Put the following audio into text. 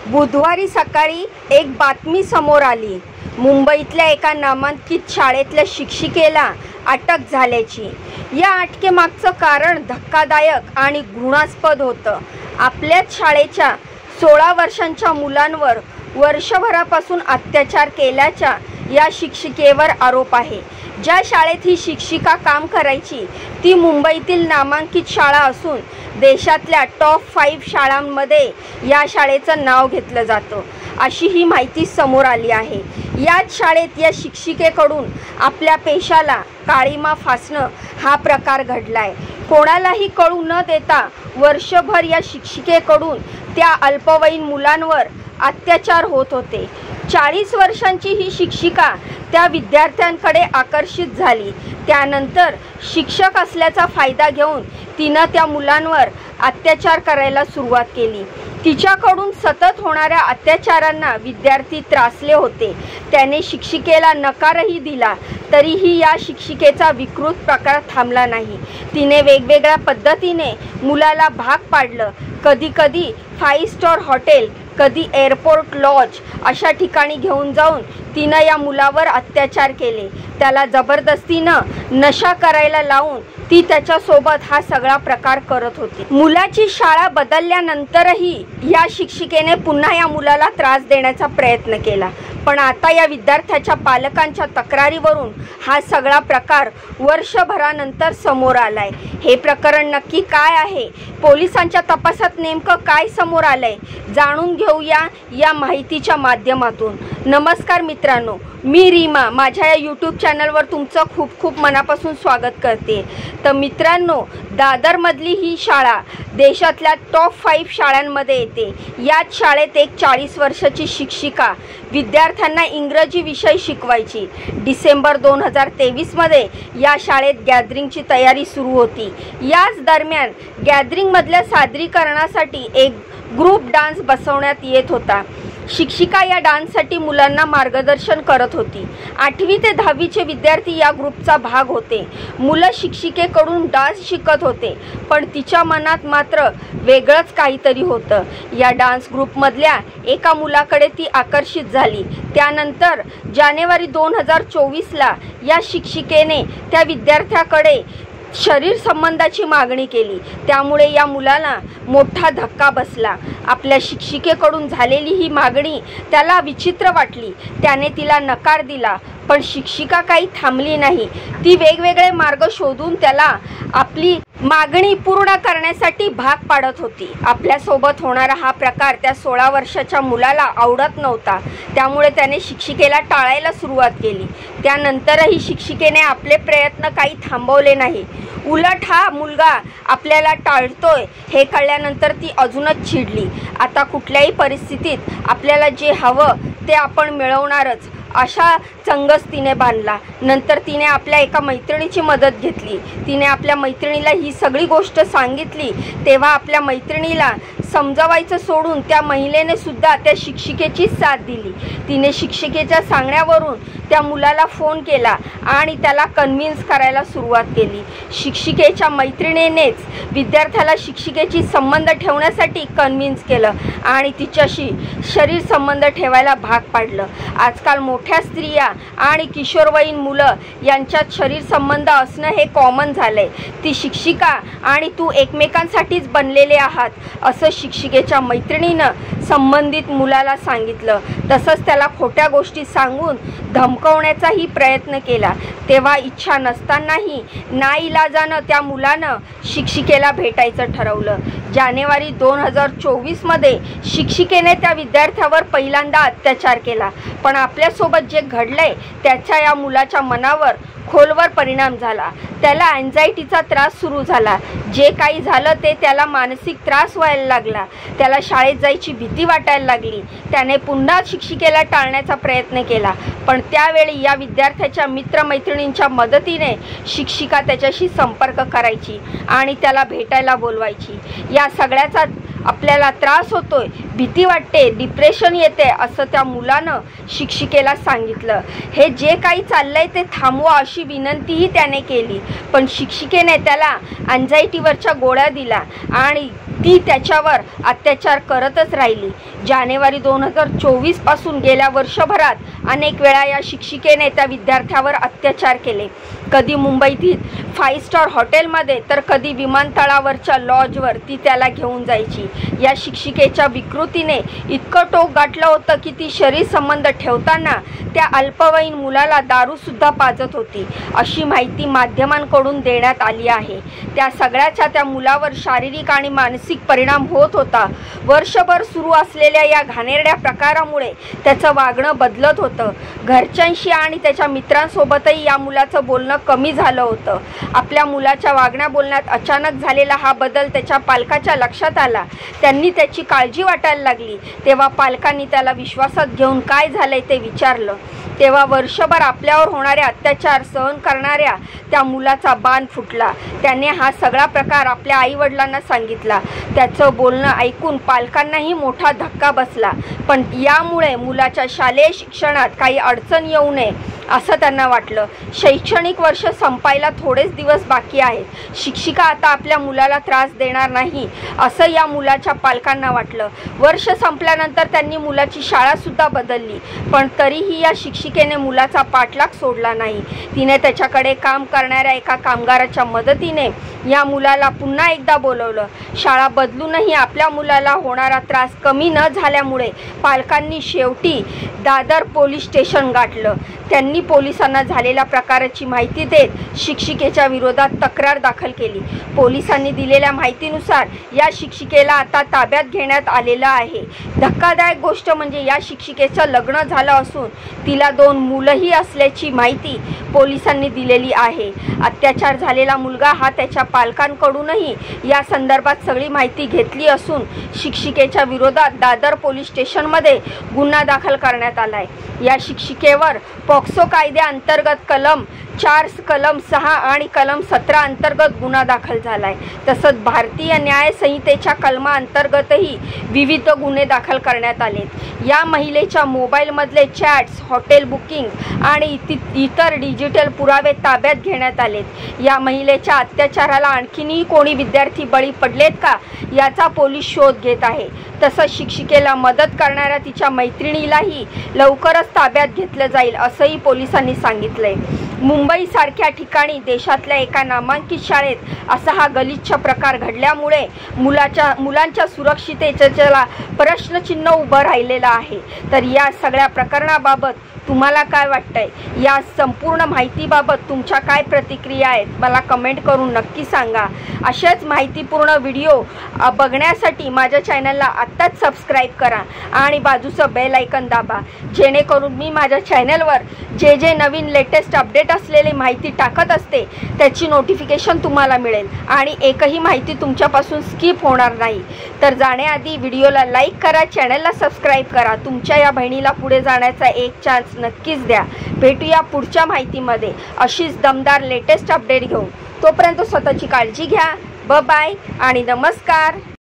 बुधवारी सकाळी एक बातमी समोर आली। मुंबईतल्या एका नामांकित शाळेतल्या शिक्षिकेला अटक झाल्याची। या अटकेमागचं कारण धक्कादायक आणि घृणास्पद होतं। आपल्याच शाळेच्या 16 वर्षांच्या मुलांवर वर्षभरापासून अत्याचार केल्याचा या शिक्षिकेवर आरोप आहे। ज्या शाळेत ही शिक्षिका काम करायची ती मुंबईतील नामांकित शाळा असून देशातल्या टॉप 5 शाळांमध्ये या शाळेचं नाव घेतलं जातं, अशी ही माहिती समोर आली आहे। याच शाळेत या शिक्षिकेकडून आपल्या पेशाला काळीमा फासणं हा प्रकार घडलाय। कोणालाही कळू न देता वर्षभर या शिक्षिकेकडून त्या अल्पवयीन मुलांवर अत्याचार होत होते। 40 वर्षांची ही शिक्षिका त्या विद्यार्थ्यांकडे आकर्षित झाली। त्यानंतर शिक्षक असल्याचा फायदा घेऊन तिनं त्या मुलांवर अत्याचार करायला सुरुवात केली। तिच्याकडून सतत होणाऱ्या अत्याचारांना विद्यार्थी त्रासले होते। त्याने शिक्षिकेला नकारही दिला, तरीही या शिक्षिकेचा विकृत प्रकार थांबला नाही। तिने वेगवेगळ्या पद्धतीने मुलाला भाग पाडलं। कधी 5 स्टार हॉटेल, कधी एअरपोर्ट लॉज अशा ठिकाणी घेऊन जाऊन तिनं या मुलावर अत्याचार केले। त्याला जबरदस्तीनं नशा करायला लावून ती त्याच्यासोबत हा सगळा प्रकार करत होती। मुलाची शाळा बदलल्यानंतरही या शिक्षिकेने पुन्हा या मुलाला त्रास देण्याचा प्रयत्न केला, पण आता या विद्यार्थ्याच्या पालकांच्या तक्रारीवरून हा सगळा प्रकार वर्षभरानंतर समोर आलाय। हे प्रकरण नक्की काय आहे, पोलिसांच्या तपासात नेमकं काय समोर आलंय, जाणून घेऊया या माहितीच्या माध्यमातून। नमस्कार मित्रांनो, मी रीमा माझ्या या यूट्यूब चॅनलवर तुमचं खूप मनापासून स्वागत करते। तर मित्रांनो, दादरमधली ही शाळा देशातल्या टॉप 5 शाळांमध्ये येते। याच शाळेत एक 40 वर्षाची शिक्षिका विद्यार्थ्यांना इंग्रजी विषय शिकवायची। डिसेंबर 2023 मध्ये या शाळेत गॅदरिंगची तयारी सुरू होती। याच दरम्यान गॅदरिंगमधल्या सादरीकरणासाठी एक ग्रुप डान्स बसवण्यात येत होता। शिक्षिका या डान्ससाठी मुलांना मार्गदर्शन करत होती। 8वी ते 10वीचे विद्यार्थी या ग्रुपचा भाग होते। मुलं शिक्षिकेकडून डान्स शिकत होते, पण तिच्या मनात मात्र वेगळंच काहीतरी होतं। या डान्स ग्रुपमधल्या एका मुलाकडे ती आकर्षित झाली। त्यानंतर जानेवारी 2024ला या शिक्षिकेने त्या विद्यार्थ्याकडे शरीर संबंधाची मागणी केली। त्यामुळे या मुलाला मोठा धक्का बसला। आपल्या शिक्षिकेकडून झालेली ही मागणी त्याला विचित्र वाटली। त्याने तिला नकार दिला, पण शिक्षिका काही थांबली नाही। ती वेगवेगळे मार्ग शोधून त्याला आपली मागणी पूर्ण करण्यासाठी भाग पाडत होती। आपल्यासोबत होणारा हा प्रकार त्या 16 वर्षाच्या मुलाला आवडत नव्हता, त्यामुळे त्याने शिक्षिकेला टाळायला सुरुवात केली। त्यानंतरही शिक्षिकेने आपले प्रयत्न काही थांबवले नाही। उलट हा मुलगा आपल्याला टाळतोय हे कळल्यानंतर ती अजूनच चिडली। आता कुठल्याही परिस्थितीत आपल्याला जे हवं ते आपण मिळवणारच अशा चंगस तिने बांधला। नंतर तिने आपल्या एका मैत्रिणीची मदत घेतली। तिने आपल्या मैत्रिणीला ही सगळी गोष्ट सांगितली। तेव्हा आपल्या मैत्रिणीला समजावायचं सोडून त्या महिलेने सुद्धा त्या शिक्षिकेची साथ दिली। तिने शिक्षिकेच्या सांगण्यावरून त्या मुलाला फोन केला आणि त्याला कन्व्हिन्स करायला सुरुवात केली। शिक्षिकेच्या मैत्रिणीनेच विद्यार्थ्याला शिक्षिकेची संबंध ठेवण्यासाठी कन्व्हिन्स केलं आणि तिच्याशी शरीर संबंध ठेवायला भाग पाडलं। आजकाल मोठ्या स्त्रिया आणि किशोरवयीन मुलं यांच्यात शरीर संबंध असणं हे कॉमन झालंय। ती शिक्षिका आणि तू एकमेकांसाठीच बनलेले आहात असं शिक्षिकेच्या मैत्रिणीनं संबंधित मुलाला सांगितलं। तसंच त्याला खोट्या गोष्टी सांगून धमकवण्याचाही प्रयत्न केला। तेव्हा इच्छा नसतानाही नाईलाजानं त्या मुलानं शिक्षिकेला भेटायचं ठरवलं। जानेवारी 2024 मध्ये शिक्षिकेने त्या विद्यार्थ्यावर पहिल्यांदा अत्याचार केला, पण आपल्यासोबत जे घडलंय त्याचा या मुलाच्या मनावर खोलवर परिणाम झाला। त्याला अँझायटीचा त्रास सुरू झाला। जे काही झालं ते त्याला मानसिक त्रास व्हायला लागला। त्याला शाळेत जायची भीती वाटायला लागली। त्याने पुन्हा शिक्षिकेला टाळण्याचा प्रयत्न केला, पण त्यावेळी या विद्यार्थ्याच्या मित्रमैत्रिणींच्या मदतीने शिक्षिका त्याच्याशी संपर्क करायची आणि त्याला भेटायला बोलवायची। या सगळ्याचा आपल्याला त्रास होतोय, भीती वाटते, डिप्रेशन येते असं त्या मुलानं शिक्षिकेला सांगितलं। हे जे काही चाललंय ते थांबवा अशी विनंतीही त्याने केली, पण शिक्षिकेने त्याला अँझायटीवरच्या गोळ्या दिल्या आणि ती त्याच्यावर अत्याचार करतच राहिली। जानेवारी 2024 पासून गेल्या वर्षभरात अनेक वेळा या शिक्षिकेने त्या विद्यार्थ्यावर अत्याचार केले। कधी मुंबईतील 5 स्टार हॉटेलमध्ये तर कधी विमानतळावरच्या लॉजवर ती त्याला घेऊन जायची। या शिक्षिकेच्या विकृतीने इतकं टोक गाठलं होतं की ती शरीर संबंध ठेवताना त्या अल्पवयीन मुलाला दारूसुद्धा पाजत होती, अशी माहिती माध्यमांकडून देण्यात आली आहे। त्या सगळ्याचा त्या मुलावर शारीरिक आणि मानसिक परिणाम होत होता। वर्षभर सुरू असलेल्या या घाणेरड्या प्रकारामुळे त्याचं वागणं बदलत होतं। घरच्यांशी आणि त्याच्या मित्रांसोबतही या मुलाचं बोलणं कमी झालं होतं। आपल्या मुलाच्या वागण्या बोलण्यात अचानक झालेला हा बदल त्याच्या पालकाच्या लक्षात आला। त्यांनी त्याची काळजी वाटायला लागली। तेव्हा पालकांनी त्याला विश्वासात घेऊन काय झालंय ते विचारलं। तेव्हा वर्षभर आपल्यावर होणारे अत्याचार सहन करणाऱ्या त्या मुलाचा बाण फुटला। त्याने हा सगळा प्रकार आपल्या आईवडिलांना सांगितला। त्याचं बोलणं ऐकून पालकांनाही मोठा धक्का बसला, पण यामुळे मुलाच्या शालेय शिक्षणात काही अडचण येऊ नये असं त्यांना वाटलं। शैक्षणिक वर्ष संपायला थोडेच दिवस बाकी आहेत। शिक्षिका आता आपल्या मुलाला त्रास देणार नाही असं या मुलाच्या पालकांना वाटलं। वर्ष संपल्यानंतर त्यांनी मुलाची शाळासुद्धा बदलली, पण तरीही या शिक्षिकेने मुलाचा पाठलाग सोडला नाही। तिने त्याच्याकडे काम करणाऱ्या एका कामगाराच्या मदतीने या मुलाला पुन्हा एकदा बोलवलं। शाळा बदलूनही आपल्या मुलाला होणारा त्रास कमी न झाल्यामुळे पालकांनी शेवटी दादर पोलीस स्टेशन गाठलं। त्यांनी पोलिसांना झालेल्या प्रकाराची माहिती देत शिक्षिकेच्या विरोधात तक्रार दाखल केली। पोलिसांनी दिलेल्या माहितीनुसार या शिक्षिकेला आता ताब्यात घेण्यात आलेलं आहे। धक्कादायक गोष्ट म्हणजे या शिक्षिकेचं लग्न झालं असून तिला 2 मुलंही असल्याची माहिती पोलिसांनी दिलेली आहे। अत्याचार झालेला मुलगा हा त्याच्या पालकांकडूनही या संदर्भात सगळी माहिती घेतली असून शिक्षिकेच्या विरोधात दादर पोलीस स्टेशनमध्ये गुन्हा दाखल करण्यात आलाय। या शिक्षिकेवर पॉक्सो कायद्याअंतर्गत कलम 4, कलम 6 आणि कलम 17 अंतर्गत गुन्हा दाखल झालाय। तसंच भारतीय न्याय संहितेच्या कलमाअंतर्गतही विविध गुन्हे दाखल करण्यात आलेत। या महिलेच्या मोबाईलमधले चॅट्स, हॉटेल बुकिंग आणि इतर डिजिटल पुरावे ताब्यात घेण्यात आलेत। या महिलेच्या अत्याचाराला आणखीनही कोणी विद्यार्थी बळी पडलेत का याचा पोलीस शोध घेत आहे। तसंच शिक्षिकेला मदत करणाऱ्या तिच्या मैत्रिणीलाही लवकरच ताब्यात घेतलं जाईल असंही पोलिसांनी सांगितलंय। मुंबईसारख्या ठिकाणी देशातल्या एका नामांकित शाळेत असा हा गलिच्छ प्रकार घडल्यामुळे मुलांच्या सुरक्षिततेला प्रश्नचिन्ह उभं राहिलेलं आहे। तर या सगळ्या प्रकरणाबाबत तुम्हाला काय वाटतंय? या संपूर्ण माहितीबाबत तुमच्या काय प्रतिक्रिया आहेत मला कमेंट करून नक्की सांगा। अशाच माहितीपूर्ण व्हिडिओ बघण्यासाठी माझ्या चॅनलला आत्ताच सबस्क्राईब करा आणि बाजूचं बेल आयकॉन दाबा, जेणेकरून मी माझ्या चॅनलवर जे नवीन लेटेस्ट अपडेट असलेली माहिती टाकत असते त्याची नोटिफिकेशन तुम्हाला मिळेल आणि एकही माहिती तुमच्यापासून स्किप होणार नाही। तर जाण्याआधी व्हिडिओला लाईक करा, चॅनलला सबस्क्राईब करा। तुमच्या या बहिणीला पुढे जाण्याचा एक चान्स नक्कीच द्या। भेटूया पुढच्या माहितीमध्ये अशीच दमदार लेटेस्ट अपडेट घेऊन। तोपर्यंत स्वतःची काळजी घ्या। बाय आणि नमस्कार।